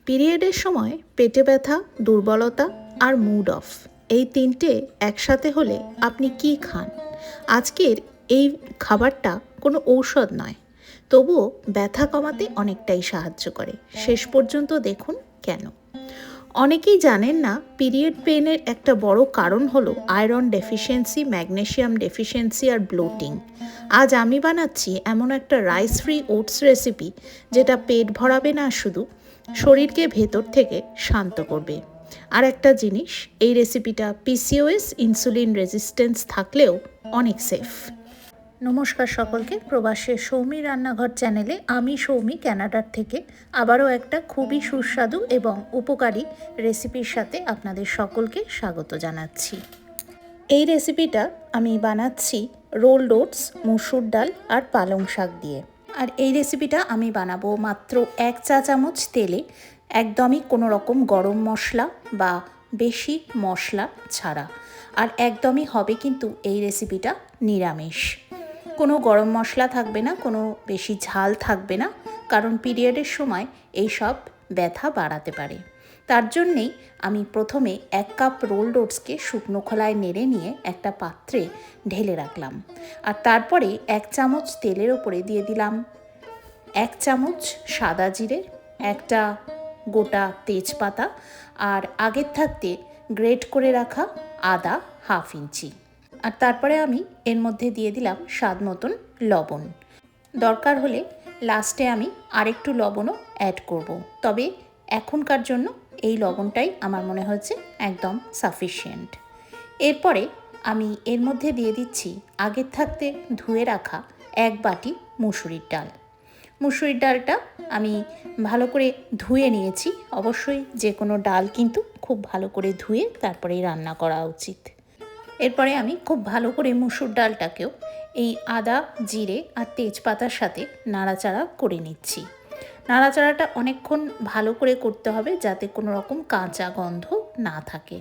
পিরিয়ডের সময় পেটে ব্যথা, দুর্বলতা আর মুড অফ এই তিনটে একসাথে হলে আপনি কি খান? আজকের এই খাবারটা কোনো ঔষধ নয়, তবুও ব্যথা কমাতে অনেকটাই সাহায্য করে। শেষ পর্যন্ত দেখুন কেন। অনেকেই জানেন না পিরিয়ড পেইনের একটা বড় কারণ হলো আয়রন ডেফিসিয়েন্সি, ম্যাগনেসিয়াম ডেফিসিয়েন্সি আর ব্লোটিং। আজ আমি বানাচ্ছি এমন একটা রাইস ফ্রি ওটস রেসিপি যেটা পেট ভরাবে না, শুধু শরীরকে ভেতর থেকে শান্ত করবে। আর একটা জিনিস, এই রেসিপিটা পিসিওএস, ইনসুলিন রেজিস্ট্যান্স থাকলেও অনেক সেফ। নমস্কার সকলকে, প্রবাসের সৌমি রান্নাঘর চ্যানেলে আমি সৌমি কানাডার থেকে আবারও একটা খুবই সুস্বাদু এবং উপকারী রেসিপির সাথে আপনাদের সকলকে স্বাগত জানাচ্ছি। এই রেসিপিটা আমি বানাচ্ছি রোলড ওটস, মসুর ডাল আর পালং শাক দিয়ে। আর এই রেসিপিটা আমি বানাবো মাত্র 1 চা চামচ তেলে, একদমই কোনো রকম গরম মশলা বা বেশি মশলা ছাড়া। আর একদমই হবে কিন্তু এই রেসিপিটা নিরামিষ। কোনো গরম মশলা থাকবে না, কোনো বেশি ঝাল থাকবে না, কারণ পিরিয়ডের সময় এই সব ব্যথা বাড়াতে পারে। তার জন্যেই আমি প্রথমে 1 কাপ রোলড ওটসকে শুকনো খোলায় নেড়ে নিয়ে একটা পাত্রে ঢেলে রাখলাম। আর তারপরে 1 চামচ তেলের ওপরে দিয়ে দিলাম 1 চামচ সাদা জিরে, একটা গোটা তেজপাতা আর আগের থাকতে গ্রেট করে রাখা আদা হাফ ইঞ্চি। আর তারপরে আমি এর মধ্যে দিয়ে দিলাম স্বাদ মতন লবণ। দরকার হলে লাস্টে আমি আরেকটু লবণও অ্যাড করব, তবে এখনকার জন্য এই লবণটাই আমার মনে হচ্ছে একদম সাফিসিয়েন্ট। এরপরে আমি এর মধ্যে দিয়ে দিচ্ছি আগের থাকতে ধুয়ে রাখা 1 বাটি মুসুরির ডাল। মুসুরির ডালটা আমি ভালো করে ধুয়ে নিয়েছি। অবশ্যই যে কোনো ডাল কিন্তু খুব ভালো করে ধুয়ে তারপরেই রান্না করা উচিত। এরপরে আমি খুব ভালো করে মুসুর ডালটাকেও এই আদা, জিরে আর তেজপাতার সাথে নাড়াচাড়া করে নিচ্ছি। নাড়াচাড়াটা অনেকক্ষণ ভালো করে করতে হবে যাতে কোনো রকম কাঁচা গন্ধ না থাকে।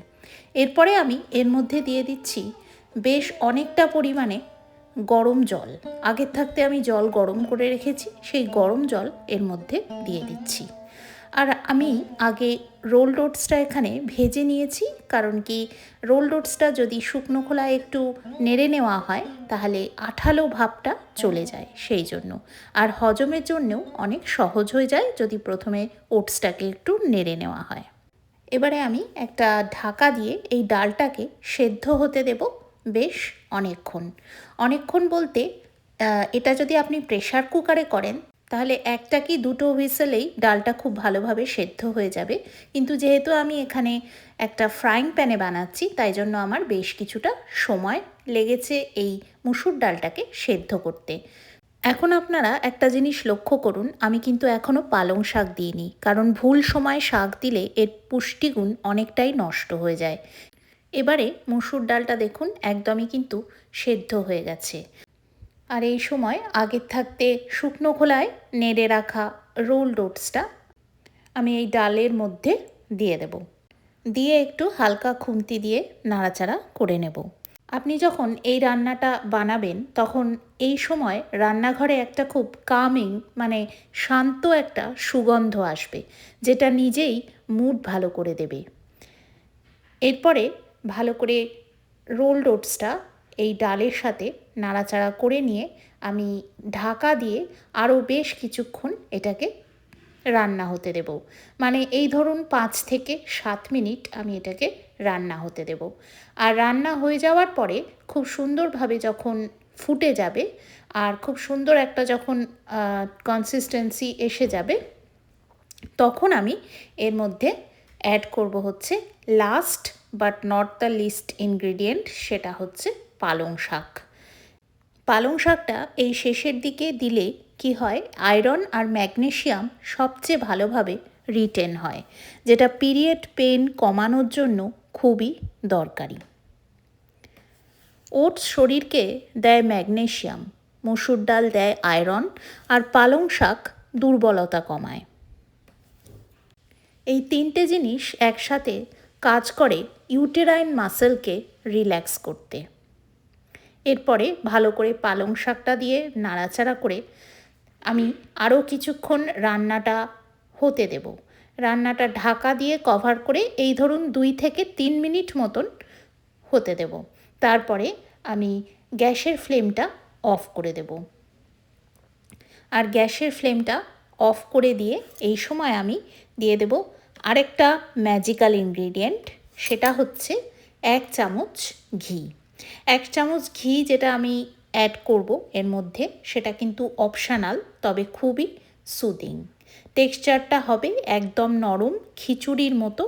এরপরে আমি এর মধ্যে দিয়ে দিচ্ছি বেশ অনেকটা পরিমাণে গরম জল। আগের থাকতে আমি জল গরম করে রেখেছি, সেই গরম জল এর মধ্যে দিয়ে দিচ্ছি। আর আমি আগে রোলড ওটসটা এখানে ভেজে নিয়েছি, কারণ কি রোলড ওটসটা যদি শুকনো খোলায় একটু নেড়ে নেওয়া হয় তাহলে আঠালো ভাবটা চলে যায়, সেই জন্য। আর হজমের জন্যও অনেক সহজ হয়ে যায় যদি প্রথমে ওটসটাকে একটু নেড়ে নেওয়া হয়। এবারে আমি একটা ঢাকা দিয়ে এই ডালটাকে সেদ্ধ হতে দেব বেশ অনেকক্ষণ বলতে এটা যদি আপনি প্রেসার কুকারে করেন তাহলে 1টা কি 2টো হুইসেলেই ডালটা খুব ভালোভাবে সেদ্ধ হয়ে যাবে। কিন্তু যেহেতু আমি এখানে একটা ফ্রাইং প্যানে বানাচ্ছি, তাই জন্য আমার বেশ কিছুটা সময় লেগেছে এই মুসুর ডালটাকে সেদ্ধ করতে। এখন আপনারা একটা জিনিস লক্ষ্য করুন, আমি কিন্তু এখনও পালং শাক দিইনি, কারণ ভুল সময় শাক দিলে এর পুষ্টিগুণ অনেকটাই নষ্ট হয়ে যায়। এবারে মুসুর ডালটা দেখুন একদমই কিন্তু সেদ্ধ হয়ে গেছে। আর এই সময় আগের থাকতে শুকনো খোলায় নেড়ে রাখা রোলড ওটসটা আমি এই ডালের মধ্যে দিয়ে দেব। দিয়ে একটু হালকা খুন্তি দিয়ে নাড়াচাড়া করে নেব। আপনি যখন এই রান্নাটা বানাবেন তখন এই সময় রান্নাঘরে একটা খুব কামিং, মানে শান্ত একটা সুগন্ধ আসবে, যেটা নিজেই মুড ভালো করে দেবে। এরপরে ভালো করে রোলড ওটসটা এই ডালের সাথে নাড়াচাড়া করে নিয়ে আমি ঢাকা দিয়ে আরও বেশ কিছুক্ষণ এটাকে রান্না হতে দেব। মানে এই ধরুন 5 থেকে 7 মিনিট আমি এটাকে রান্না হতে দেব। আর রান্না হয়ে যাওয়ার পরে খুব সুন্দরভাবে যখন ফুটে যাবে আর খুব সুন্দর একটা যখন কনসিস্টেন্সি এসে যাবে, তখন আমি এর মধ্যে অ্যাড করব হচ্ছে last but not the least ingredient, সেটা হচ্ছে পালং শাক। পালং শাকটা এই শেষের দিকে দিলে কি হয়, আয়রন আর ম্যাগনেসিয়াম সবচেয়ে ভালোভাবে রিটেন হয়, যেটা পিরিয়ড পেন কমানোর জন্য খুবই দরকারি। ওটস শরীরকে দেয় ম্যাগনেসিয়াম, মসুর ডাল দেয় আয়রন, আর পালং শাক দুর্বলতা কমায়। এই 3টে জিনিস একসাথে কাজ করে ইউটেরাইন মাসেলকে রিল্যাক্স করতে। এরপরে ভালো করে পালং শাকটা দিয়ে নাড়াচাড়া করে আমি আরও কিছুক্ষণ রান্নাটা হতে দেব। রান্নাটা ঢাকা দিয়ে কভার করে এই ধরুন 2 থেকে 3 মিনিট মতন হতে দেব। তারপরে আমি গ্যাসের ফ্লেমটা অফ করে দেব। আর গ্যাসের ফ্লেমটা অফ করে দিয়ে এই সময় আমি দিয়ে দেব আরেকটা ম্যাজিক্যাল ইনগ্রিডিয়েন্ট, সেটা হচ্ছে 1 চামচ ঘি। 1 চামচ ঘি যেটা আমি অ্যাড করব এর মধ্যে, সেটা কিন্তু অপশানাল, তবে খুবই সুদিং। টেক্সচারটা হবে একদম নরম খিচুড়ির মতো,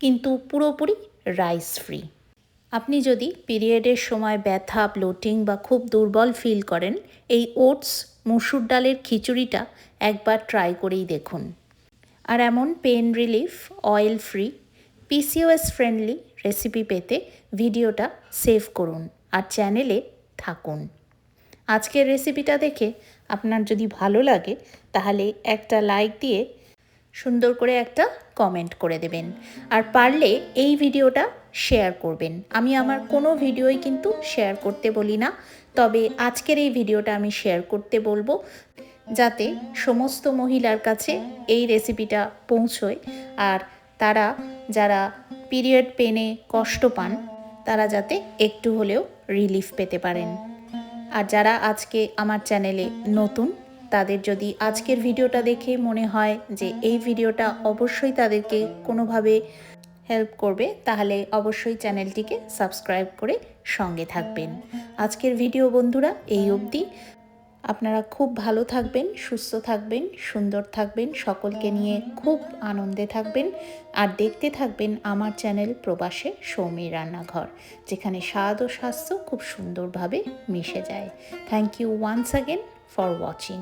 কিন্তু পুরোপুরি রাইস ফ্রি। আপনি যদি পিরিয়ডের সময় ব্যথা, ব্লোটিং বা খুব দুর্বল ফিল করেন, এই ওটস মসুর ডালের খিচুড়িটা একবার ট্রাই করেই দেখুন। আর এমন pain relief, oil free, PCOS friendly recipe পেতে ভিডিওটা সেভ করুন আর চ্যানেলে থাকুন। আজকের রেসিপিটা দেখে আপনার যদি ভালো লাগে তাহলে একটা লাইক দিয়ে সুন্দর করে একটা কমেন্ট করে দেবেন। আর পারলে এই ভিডিওটা শেয়ার করবেন। আমি আমার কোনো ভিডিওই কিন্তু শেয়ার করতে বলি না, তবে আজকের এই ভিডিওটা আমি শেয়ার করতে বলবো, যাতে সমস্ত মহিলার কাছে এই রেসিপিটা পৌঁছয় আর তারা যারা পিরিয়ড পেনে কষ্ট পান তারা যাতে একটু হলেও রিলিফ পেতে পারেন। আর যারা আজকে আমার চ্যানেলে নতুন, তাদের যদি আজকের ভিডিওটা দেখে মনে হয় যে এই ভিডিওটা অবশ্যই তাদেরকে কোনোভাবে হেল্প করবে, তাহলে অবশ্যই চ্যানেলটিকে সাবস্ক্রাইব করে সঙ্গে থাকবেন। আজকের ভিডিও বন্ধুরা এই অবধি। আপনারা খুব ভালো থাকবেন, সুস্থ থাকবেন, সুন্দর থাকবেন, সকলকে নিয়ে খুব আনন্দে থাকবেন আর দেখতে থাকবেন আমার চ্যানেল প্রবাসে সৌমির রান্নাঘর, যেখানে স্বাদ ও স্বাস্থ্য খুব সুন্দরভাবে মিশে যায়। Thank you once again for watching.